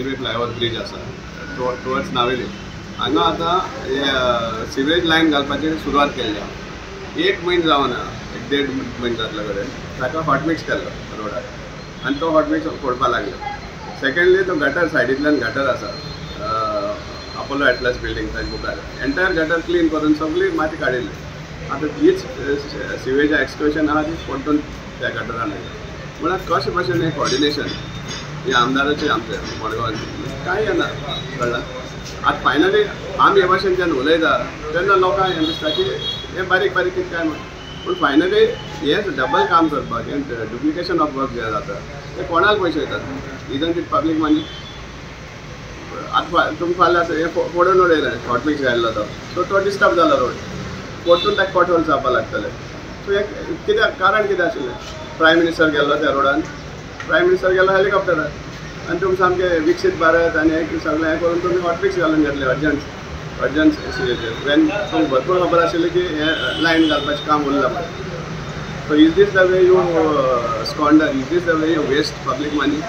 Railway flyover bridge आसा towards Navelim हांगा आतां सिवेज लायन घालपाची सुरवात केल्ली आहा. 1 म्हयनो जावना, 1.5 म्हयनो जातलो कडेन ताका हॉटमिक्स केल्लो रोडार आनी तो हॉटमिक्स फोडपा लागलो. सेकंडली तो गटर सायडींतल्यान गटर आसा अपोलो एटलस बिल्डींग थंय मुखार एंटायर गटर क्लीन करून सगळी माती काडिल्ली. आतां हीच सिवेज एक्सक्वेशन आहा ती परतून त्या गटरान म्हळ्यार कशें भशेन हें कॉर्डिनेशन हे आमदाराचें आमचें मडगांवान कांय येना कळ्ळां. आतां फायनली आमी हे भशेन जेन्ना उलयता तेन्ना लोकांक हें दिसता की हें बारीक बारीक कितें काय म्हण, पूण फायनली हें डबल काम करपाक हें डुप्लिकेशन ऑफ वर्क जें जाता तें कोणाक पयशे येतात इजंट इट पब्लीक मनी. आतां तुमकां फाल्यां हें फोडून उडयलें हॉटमिक्स घायल्लो तो सो तो डिस्टर्ब जालो रोड परतून ताका पोटहोल जावपाक लागतले. सो हें कित्याक कारण कितें आशिल्लें. प्रायम मिनिस्टर गेल्लो त्या रोडान, प्रायम मिनिस्टर गेलो हेलिकॉप्टरान आनी तुमी सामकें विकसीत भारत आनी हें सगळें हें करून तुमी हॉटमिक्स घालून घेतले अर्जंट सिचुएशन वेन तुमकां भरपूर खबर आशिल्ली की हें लायन घालपाचें काम उरलां म्हणून. So is this the way you squander, is this the way you waste public money.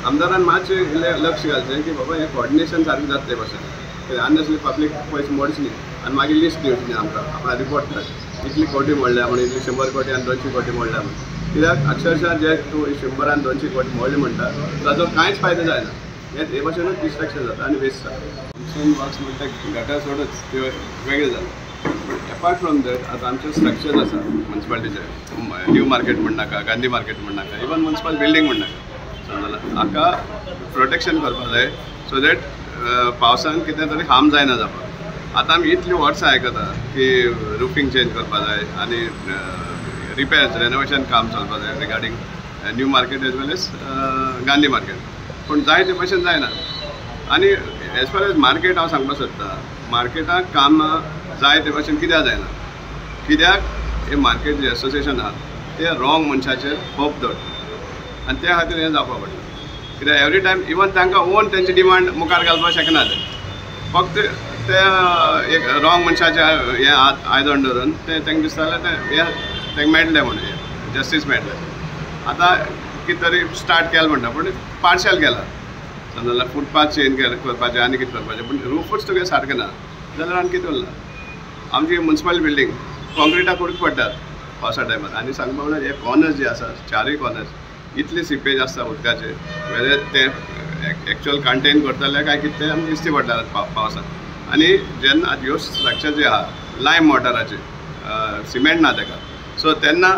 आमदारान मातशें लक्ष घालचें की बाबा हें कॉर्डिनेशन सारकें जातलें भशेन अननेसरी पब्लीक पयशे मोडचे न्ही आनी मागीर लिस्ट दिवची न्ही आमकां आपणा रिपोर्ट करता इतली कोटी मोडल्या म्हणून इतली 100 कोटी आनी 200 कोटी मोडल्या म्हणून. कित्याक अक्षरशः जे तूं 100 आनी 200 कोटी मोडले म्हणटा ताजो कांयच फायदो जायना. हे भशेनूच डिस्ट्रॅक्शन जाता आनी वेस्ट जाता. वर्क्स म्हणटा गटर सोडूच ते वेगळे जाता. अपार्ट फ्रॉम दॅट आतां आमचे स्ट्रक्चर्स आसा म्युन्सिपालिटीचे न्यू मार्केट म्हण नाका, गांधी मार्केट म्हण नाका, इवन म्युन्सिपल बिल्डींग म्हण नाका. हाका प्रोटेक्शन करपाक जाय सो दॅट पावसान कितें तरी हार्म जायना जावपाक. आतां आमी इतली वर्सां आयकता की रुफींग चेंज करपा जाय आनी रिपेर्स रेनोवेशन काम चलपा जाय regarding new market as well as Gandhi market, पूण जाय ते भशेन जायना. आनी एज फार एज मार्केट हांव सांगपाक सोदतां मार्केटाक काम जाय ते भशेन कित्याक जायना, कित्याक हे मार्केट जे एसोसिएशन आहा ते रॉंग मनशाचेर होप दवरता आनी त्या खातीर हें जावपाक पडटा. कित्याक एवरी टायम इवन तांकां ओन तेंची डिमांड मुखार घालपाक शकना ते फक्त ते एक रॉंग मनशाचे हें आयदोंड धरून ते तांकां दिसतालें तें हें तांकां मेळटलें म्हणून जस्टीस मेळटलें. आतां कितें तरी स्टार्ट केलें म्हणटा पूण पार्शल केलां जाल्यार फुटपाथ चेंज करपाचें आनी कितें करपाचें पूण रूफूच तुगे सारकें ना जाल्यार आनी कितें उरलां. आमची म्युन्सिपल बिल्डींग कॉन्क्रिटाक उडकी पडटात पावसा टायमार आनी सांगपा म्हणल्यार हे कॉर्नर्स जे आसा 4 कॉर्नर्स इतले सिपेज आसता उदकाचे वेदर ते एक्चुअल कंटेन करतले काय कितें तें आमकां दिसती पडटा पावसांत. आनी जेन्ना ह्यो स्ट्रक्चर जे आहा लायम मॉटराचे सिमेंट ना ताका सो तेन्ना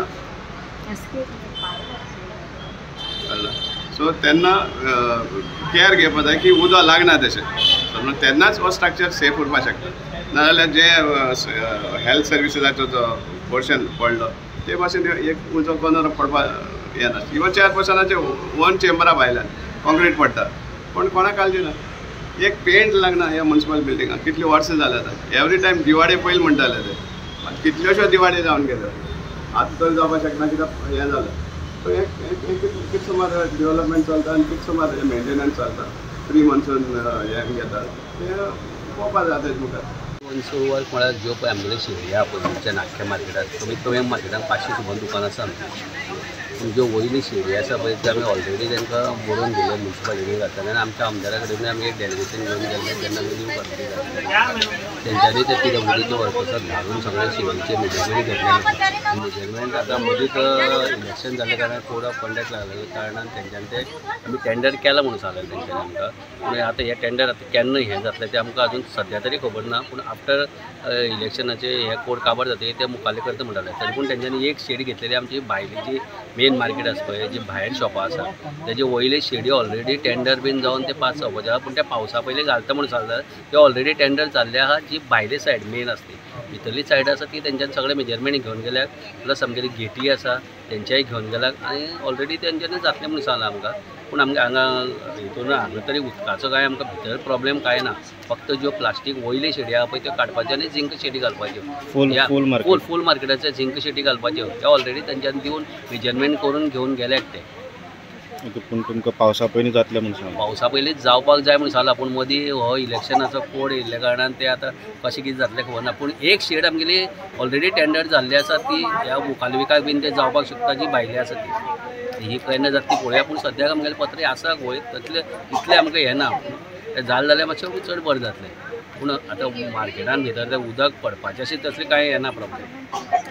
सो तेन्ना केअर घेवपा जाय की उदक लागना तशें तेन्नाच हो स्ट्रक्चर सेफ उरपाक शकता. नाजाल्यार जे हेल्थ सर्विसेसाचो जो पोर्शन पडलो ते भाशेन एक उजो कॉर्नर पडपाक येना. इवन चेअरपर्सनाचे 1 चेंबरा भायल्यान कॉन्क्रीट पडटा पूण कोणाक काळजी ना. एक पेंट लागना ह्या म्युन्सिपल बिल्डिंगाक कितली वर्सां जाल्या आतां. एवरी टायम दिवाळे पयलीं म्हणटाले ते कितल्योश्यो दिवाळे जावन गेल्यो आतां तर जावपाक शकना कित्याक हें जालें. सो कितें सुमार डेवलपमेंट चलता आनी कितें सुमार मेंटेनन्स चलता 3 months हें घेतात तें पळोवपाक जाय तेजे मुखार. मुन्सिपल वर्क म्हळ्यार ज्यो पळय आमगेले शेळी आहा पळय आमच्या नाख्या मार्केटांत कमीत कमी मार्केटांत 500 सुमार दुकान आसा पूण ज्यो वयली शेळी आसा पळय त्यो आमी ऑलरेडी तांकां बरोवन दिल्यो म्युन्सिपालिटी घालताले आनी आमच्या आमदारा कडेन आमी एक डेलिगेशन घेवन गेल्ले तेन्ना आमी न्यू कॉर्पोरेट तेंच्यांनी ते PWDचे वर्कर्साक धाडून सगळे शेळीचे मेजरमेंट घेतले. मेजरमेंट आतां मदींच इलेक्शन जाल्ल्या कारणान कोड ऑफ कंडक्ट लागलेल्या कारणान तेंच्यांनी ते आमी टेंडर केलां म्हणून सांगलें तेंच्यांनी आमकां. पूण आतां हें टेंडर आतां केन्ना हें जातलें तें आमकां अजून सद्या तरी खबर ना पूण आफ्टर इलेक्शनाचे हे कोड काबार जातकीर ते मुखाल्ले करता म्हणटाले. तरी पूण तेंच्यांनी एक शेडी घेतलेली आमची भायली जी मेन मार्केट आसा पळय जी भायर शॉपां आसा तेजे वयले शेडी ऑलरेडी टेंडर बीन जावन ते पास जावपाचे आहा पूण त्या पावसा पयलीं घालता म्हणून सांगतात ते ऑलरेडी टेंडर जाल्ले आहा. जी भायली सायड मेन आसता भितरली सायड आसा ती तेंच्यांनी सगळे मेजरमेंट घेवन गेल्यात प्लस आमगेली गेटी आसा तेंच्याय घेवन गेल्यात आनी ऑलरेडी तेंच्यांनी जातलें म्हणून सांगलां आमकां. पूण आमकां हांगा हितून हांगा तरी उदकाचो काय आमकां भितर प्रॉब्लेम काय ना. फक्त ज्यो प्लास्टीक वयले शेडी आहा पळय त्यो काडपाच्यो आनी झिंक शेडी घालपाच्यो फूल मार्केटाच्यो झिंक शेडी घालपाच्यो त्या ऑलरेडी तेंच्यांनी दिवन मेजरमेंट करून घेवन गेल्यात ते. पूण तुमकां पावसा पयलीं जातलें म्हणून सांगलां. पावसा पयलींच जावपाक जाय म्हणून सांगलां पूण मदीं हो इलेक्शनाचो कोड येयल्ल्या कारणान ते आतां कशें कितें जातलें खबर ना. पूण एक शेड आमगेली ऑलरेडी टेंडर जाल्ली आसा ती ह्या मुखाल्विकाक बीन ते जावपाक शकता जी भायली आसा ती. ही केन्ना जाता ती पळोवया पूण सद्याक आमगेले पत्रे आसा गोंय तसले इतले आमकां हें ना तें जालें जाल्यार मातशें चड बरें जातलें पूण आतां मार्केटान भितर तें उदक पडपाचें अशें तसलें कांय येना प्रॉब्लेम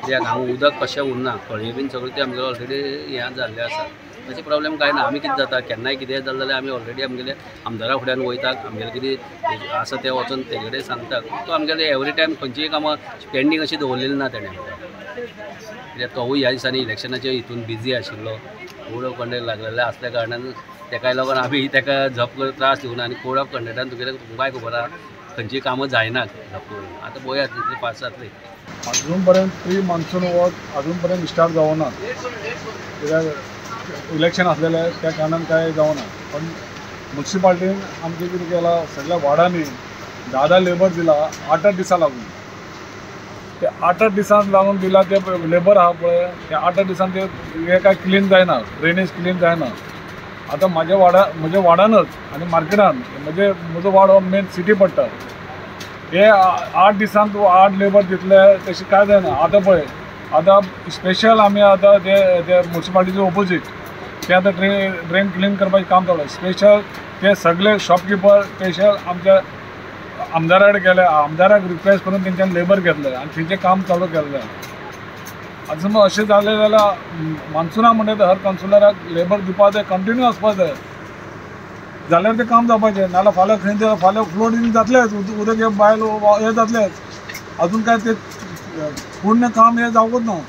कित्याक हांगा उदक कशें उरना कळये बीन सगळें तें आमगे ऑलरेडी हें जाल्लें आसा तशें प्रॉब्लेम कांय ना आमी कितें जाता केन्नाय कितें जालें जाल्यार आमी ऑलरेडी आमगेले आमदारा फुड्यान वयतात आमगेलें कितें आसा तें वचून तेजे कडेन सांगतात तो आमगेलें एवरी टायम खंयचीय कामां पेंडींग अशी दवरलेली ना तेणें कित्याक तोवूय ह्या दिसांनी इलेक्शनाच्या हितून बिजी आशिल्लो कोड ऑफ कंडक्ट लागलेले असल्या कारणान तेका लागून आमी तेका झप करून त्रास दिवना आनी कोड ऑफ कंडक्टान तुगेलें तुमकांय खबर आहा खंयचीय कामां जायनात झप करून आतां पळोवया तितली फास्ट जातली अजून पर्यंत प्री मान्सून वत अजून पर्यंत स्टार्ट जावना कित्याक इलेक्शन आसलेलें त्या कारणान काय जावना पण म्युन्सिपाल्टीन आमचें कितें केलां सगळ्या वार्डांनी 10 लेबर दिला 8 दिसां लागून ते 8 दिसांक लागून दिला ते लेबर आहा पळय ते 8 दिसान ते हे काय क्लीन जायना ड्रेनेज क्लीन जायना आतां म्हज्या वार्डानच आनी मार्केटान म्हजो वार्ड हो मेन सिटी पडटा हे 8 दिसान तूं 8 लेबर दितले तशें काय जायना आतां पळय आतां स्पेशल आमी आतां ते म्युन्सिपाल्टीचे ऑपोजीट ते आतां ड्रेन क्लीन करपाचें काम चालू स्पेशल ते सगळे शॉपकिपर स्पेशल आमच्या आमदारा कडेन गेले आमदाराक रिक्वेस्ट करून तेंच्यान लेबर घेतले आनी तेंचें काम चालू केल्लें आतां समज अशें जालें जाल्यार मान्सूना म्हणटा हर कावन्सिलराक लेबर दिवपा जाय कंटिन्यू आसपा जाय जाल्यार तें काम जावपाचें नाल्यार फाल्यां खंय फाल्यां फ्लोटींग जातलेंच उदक हे बायल हे जातलेंच अजून काय ते पूर्ण काम हे जावंच ना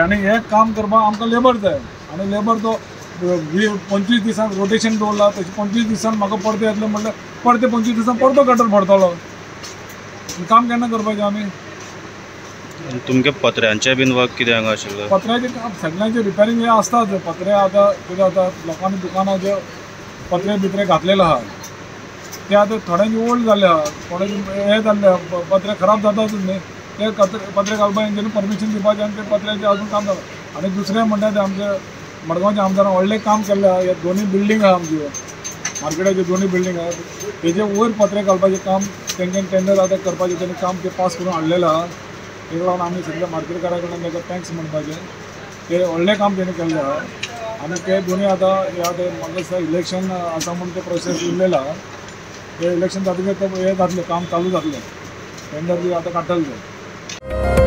आनी हे काम करपाक आमकां लेबर जाय आनी लेबर तो 25 दिसान रोटेशन दवरला तशें 25 दिसान म्हाका परते येतले म्हणल्यार परते 25 दिसान परतो गटर भरतलो काम केन्ना करपाचें आमी तुमगे पत्र्यांचें बीन वर्क कितें हांगा आशिल्लें पत्र्याचें काम सगळ्यांचें रिपेरींग हे आसताच पत्रे आतां कितें जाता लोकांनी दुकानां जे पत्रे बित्रे घातलेले आहा ते आतां थोड्यांचे ओल्ड जाल्ले आहा थोड्यांचे हे जाल्ले आहा पत्रे खराब जाताच न्ही ते पत्रे घालपाक हेंच्यांनी परमिशन दिवपाचें आनी ते पत्र्याचें अजून काम जाता आनी दुसरें म्हणटा तें आमचे मडगांवच्या आमदारान व्हडलें काम केल्लें आहा हे दोनी बिल्डींग आहा आमच्यो मार्केटाच्यो दोनी बिल्डींग आहा तेजे वयर पत्रे घालपाचें काम तेंच्यांनी टेंडर आतां करपाचें तेणी काम ते पास करून हाडलेलें आहा तेका लागून आमी सगळ्या मार्केटकारा कडल्यान तेका थँक्स म्हणपाचें ते व्हडलें काम तेणी केल्लें आहा आनी ते दोनी आतां हे आतां म्हाका दिसता इलेक्शन आसा म्हणून ते प्रोसेस उरलेलो आहा ते इलेक्शन जातकीर हे जातलें काम चालू जातलें टेंडर बी आतां काडटले ते